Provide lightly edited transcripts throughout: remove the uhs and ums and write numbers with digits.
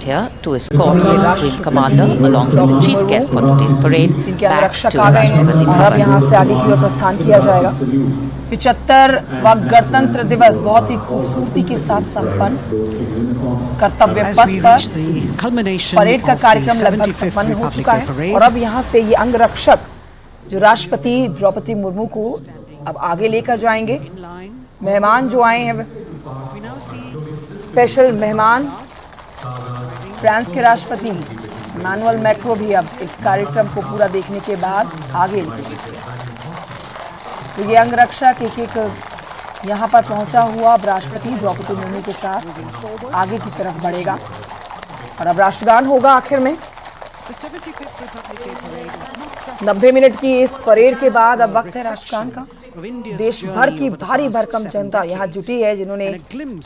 arrived here to escort the Supreme Commander along with the chief guest for today's parade जिनके back अंगरक्षक to आ गए हैं Rashtrapati और अब यहाँ Bhavan. से आगे की ओर प्रस्थान किया जाएगा। 75वां गणतंत्र दिवस बहुत ही खूबसूरती के साथ संपन्न। कर्तव्य पथ पर परेड का कार्यक्रम लगभग संपन्न हो चुका है और अब यहाँ से ये अंगरक्षक जो राष्ट्रपति द्रौपदी मुर्मू को अब आगे लेकर जाएंगे। मेहमान जो आए हैं, स्पेशल मेहमान फ्रांस के राष्ट्रपति इमैनुअल मैक्रों भी अब इस कार्यक्रम को पूरा देखने के बाद आगे निकलेंगे। तो ये अंगरक्षक एक यहाँ पर पहुंचा हुआ अब राष्ट्रपति द्रौपदी मुर्मू के साथ आगे की तरफ बढ़ेगा और अब राष्ट्रगान होगा। आखिर में 90 मिनट की इस परेड के बाद अब वक्त है राष्ट्रगान का। देश भर की भारी भरकम जनता यहाँ जुटी है, जिन्होंने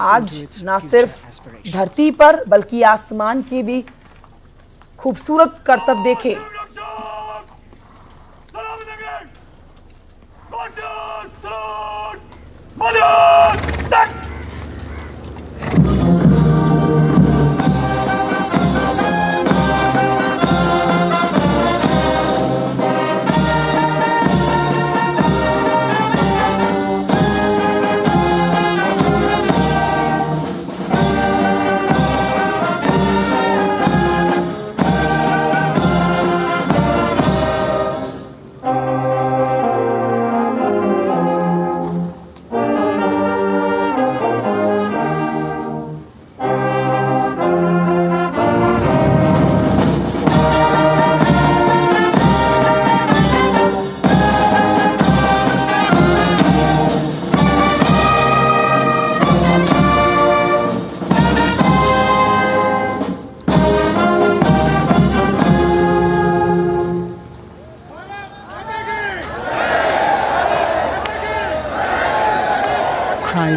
आज न सिर्फ धरती पर बल्कि आसमान के भी खूबसूरत करतब देखे।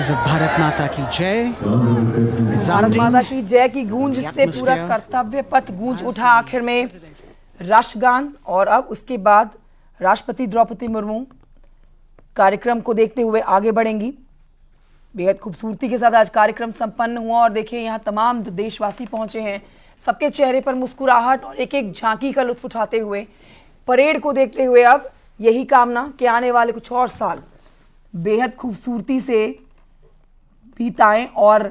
भारत माता की जय, भारत माता की जय की गूंज से पूरा कर्तव्य पथ गूंज उठा। आखिर में राष्ट्रगान और अब उसके बाद राष्ट्रपति द्रौपदी मुर्मू कार्यक्रम को देखते हुए आगे बढ़ेंगी। बेहद खूबसूरती के साथ आज कार्यक्रम संपन्न हुआ और देखिए यहाँ तमाम जो देशवासी पहुंचे हैं, सबके चेहरे पर मुस्कुराहट और एक एक झांकी का लुत्फ उठाते हुए परेड को देखते हुए अब यही कामना कि आने वाले कुछ और साल बेहद खूबसूरती से बीताएं और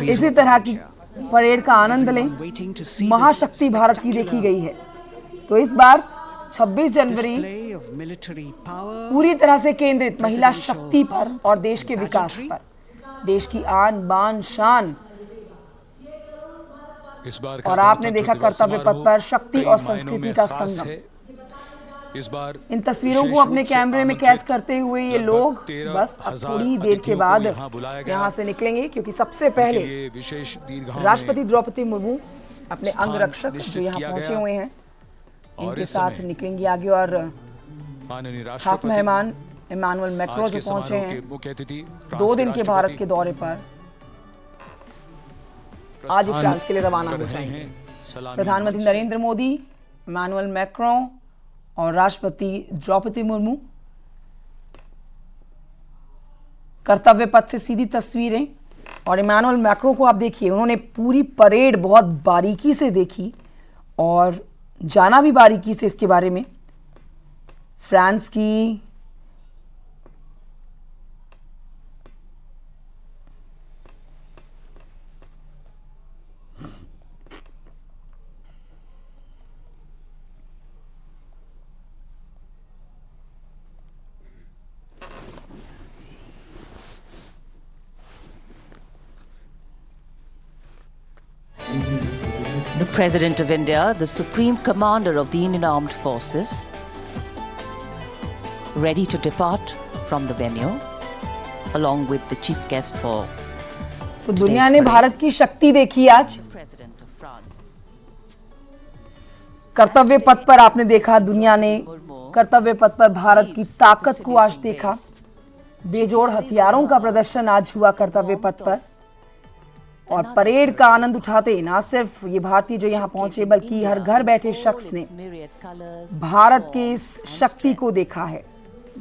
इसी तरह की परेड का आनंद लें। महाशक्ति भारत की देखी गई है, तो इस बार 26 जनवरी पूरी तरह से केंद्रित महिला शक्ति पर और देश के विकास पर, देश की आन बान शान। और आपने देखा कर्तव्य पथ पर शक्ति और संस्कृति का संगम। इस बार इन तस्वीरों को अपने कैमरे में कैद करते हुए ये लोग बस अब थोड़ी ही देर के बाद यहाँ से निकलेंगे, क्योंकि सबसे पहले राष्ट्रपति द्रौपदी मुर्मू अपने अंगरक्षक जो यहाँ पहुंचे हुए हैं इनके साथ निकलेंगी आगे। और खास मेहमान इमैनुअल मैक्रों जो पहुंचे हैं 2 दिन के भारत के दौरे पर, आज ही फ्रांस के लिए रवाना हो जाएंगे। प्रधानमंत्री नरेंद्र मोदी, इमैनुअल मैक्रों और राष्ट्रपति द्रौपदी मुर्मू कर्तव्य पथ से सीधी तस्वीरें। और इमैनुअल मैक्रों को आप देखिए, उन्होंने पूरी परेड बहुत बारीकी से देखी और जाना भी बारीकी से इसके बारे में। फ्रांस की The President of India, the Supreme Commander of the Indian Armed Forces, ready to depart from the venue, along with the chief guest for. तो दुनिया ने भारत की शक्ति देखी आज। कर्तव्य पथ पर आपने देखा, दुनिया ने कर्तव्य पथ पर भारत की ताकत को आज देखा। बेजोड़ हथियारों का प्रदर्शन आज हुआ कर्तव्य पथ पर और परेड का आनंद उठाते न सिर्फ ये भारतीय जो यहाँ पहुंचे, बल्कि हर घर बैठे शख्स ने भारत की इस शक्ति को देखा है।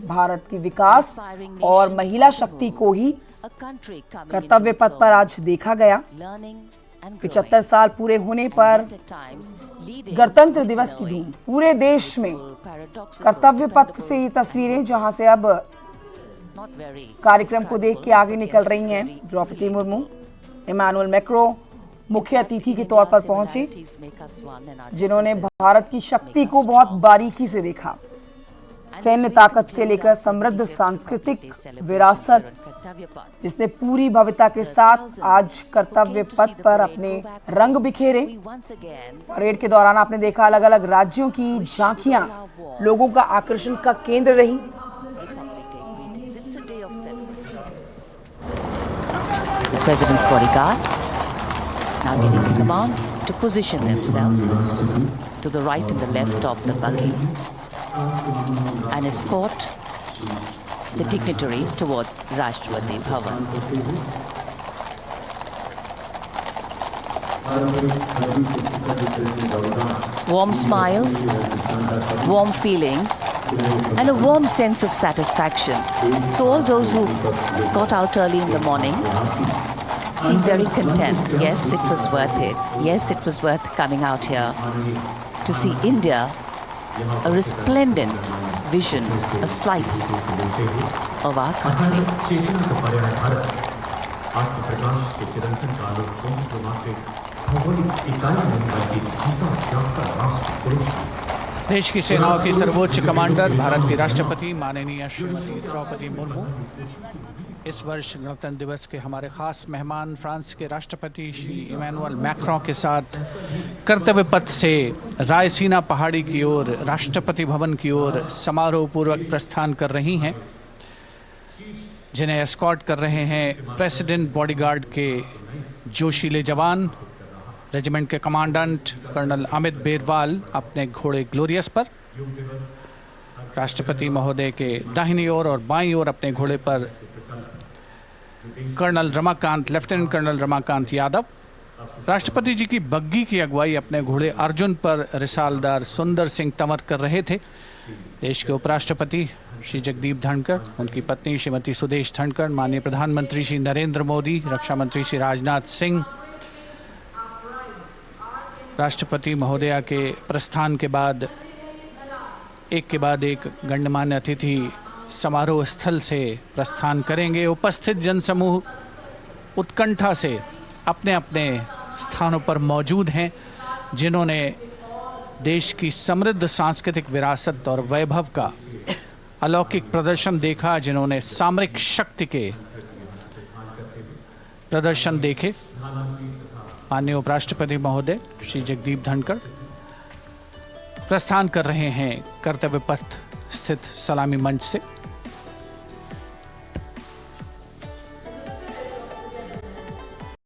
भारत की विकास और महिला शक्ति को ही कर्तव्य पथ पर आज देखा गया। and 75 growing. साल पूरे होने पर At times, leading गणतंत्र with दिवस की knowing धूम पूरे देश में। paradoxical, कर्तव्य पथ से dependable, ये तस्वीरें जहां से अब not very कार्यक्रम को देख के आगे describable, निकल but रही yes, हैं very Draupadi real. Murmu. Emmanuel Macron मुख्य अतिथि के तौर पर पहुंचे, Similarities make us one and our जिन्होंने differences भारत की शक्ति make को us बहुत strong. बारीकी से देखा। सैन्य ताकत से लेकर समृद्ध सांस्कृतिक विरासत, जिसने पूरी भव्यता के साथ आज कर्तव्य पथ पर अपने रंग बिखेरे। परेड के दौरान आपने देखा अलग अलग राज्यों की झांकियां लोगों का आकर्षण का केंद्र रही। The President's bodyguard now getting the command to position themselves to the right and the left of the buggy and escort the dignitaries towards Rashtrapati Bhavan. Warm smiles, warm feelings, and a warm sense of satisfaction. So all those who got out early in the morning seem very content. Yes, it was worth it. Yes, it was worth coming out here to see India, a resplendent vision, a slice of our country. देश की सेनाओं की सर्वोच्च commander Bharat की राष्ट्रपति माननीय श्रीमती द्रौपदी मुर्मू इस वर्ष गणतंत्र दिवस के हमारे खास मेहमान फ्रांस के राष्ट्रपति श्री इमैनुअल मैक्रों के साथ कर्तव्य पथ से रायसीना पहाड़ी की ओर राष्ट्रपति भवन की ओर समारोह पूर्वक प्रस्थान कर रही हैं, जिन्हें एस्कॉर्ट कर रहे हैं प्रेसिडेंट बॉडीगार्ड के जोशीले जवान, रेजिमेंट के कमांडेंट कर्नल अमित बेरवाल अपने घोड़े ग्लोरियस पर, राष्ट्रपति महोदय के दाहिनी ओर और बाईं ओर अपने घोड़े पर colonel Ramakant, lieutenant colonel Ramakant Yadav, राष्ट्रपति जी की बग्गी की अगुवाई अपने घोड़े अर्जुन पर रिसालदार सुंदर सिंह तंवर कर रहे थे। देश के उपराष्ट्रपति श्री जगदीप धनखड़, उनकी पत्नी श्रीमती सुदेश धनखड़, माननीय प्रधानमंत्री श्री नरेंद्र मोदी, रक्षा मंत्री श्री राजनाथ सिंह, राष्ट्रपति महोदया के प्रस्थान के बाद एक के बाद एक गणमान्य अतिथि समारोह स्थल से प्रस्थान करेंगे। उपस्थित जनसमूह उत्कंठा से अपने अपने स्थानों पर मौजूद हैं, जिन्होंने देश की समृद्ध सांस्कृतिक विरासत और वैभव का अलौकिक प्रदर्शन देखा, जिन्होंने सामरिक शक्ति के प्रदर्शन देखे। माननीय उपराष्ट्रपति महोदय श्री जगदीप धनखड़ प्रस्थान कर रहे हैं कर्तव्य पथ स्थित सलामी मंच से।